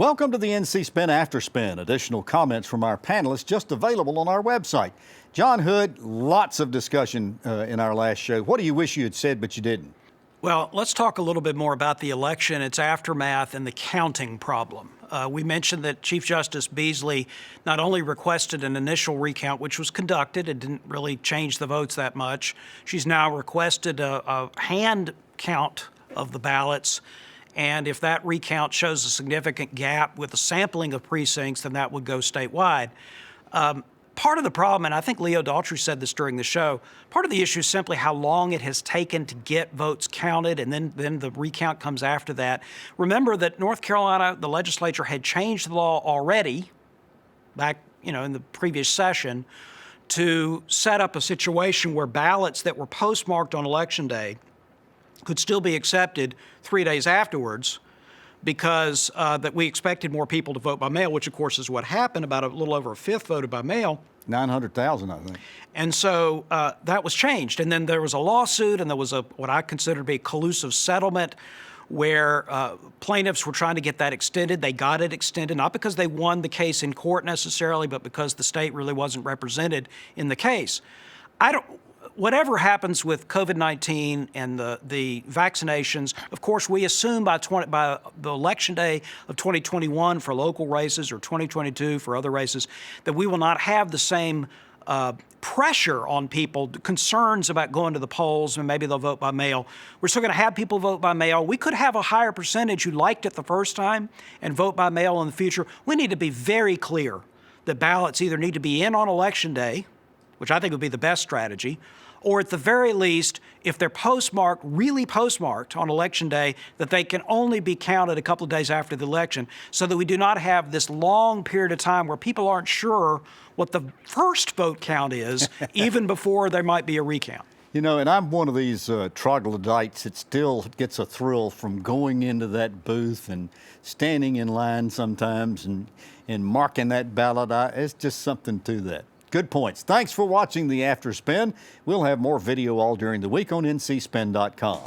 Welcome to the NC Spin After Spin. Additional comments from our panelists just available on our website. John Hood, lots of discussion in our last show. What do you wish you had said but you didn't? Well, let's talk a little bit more about the election, its aftermath, and the counting problem. We mentioned that Chief Justice Beasley not only requested an initial recount, which was conducted, it didn't really change the votes that much. She's now requested a hand count of the ballots. And if that recount shows a significant gap with the sampling of precincts, then that would go statewide. Part of the problem, and I think Leo Daughtry said this during the show, part of the issue is simply how long it has taken to get votes counted, and then the recount comes after that. Remember that North Carolina, the legislature had changed the law already back, in the previous session to set up a situation where ballots that were postmarked on Election Day could still be accepted 3 days afterwards because that we expected more people to vote by mail, which of course is what happened. About a little over a fifth voted by mail. 900,000, I think. And so that was changed. And then there was a lawsuit, and there was what I consider to be a collusive settlement where plaintiffs were trying to get that extended. They got it extended, not because they won the case in court necessarily, but because the state really wasn't represented in the case. Whatever happens with COVID-19 and the vaccinations, of course, we assume by the election day of 2021 for local races or 2022 for other races that we will not have the same pressure on people, concerns about going to the polls, and maybe they'll vote by mail. We're still going to have people vote by mail. We could have a higher percentage who liked it the first time and vote by mail in the future. We need to be very clear that ballots either need to be in on Election Day, which I think would be the best strategy, or at the very least, if they're really postmarked on Election Day, that they can only be counted a couple of days after the election so that we do not have this long period of time where people aren't sure what the first vote count is, even before there might be a recount. And I'm one of these troglodytes that still gets a thrill from going into that booth and standing in line sometimes and marking that ballot. It's just something to that. Good points. Thanks for watching the After Spin. We'll have more video all during the week on ncspin.com.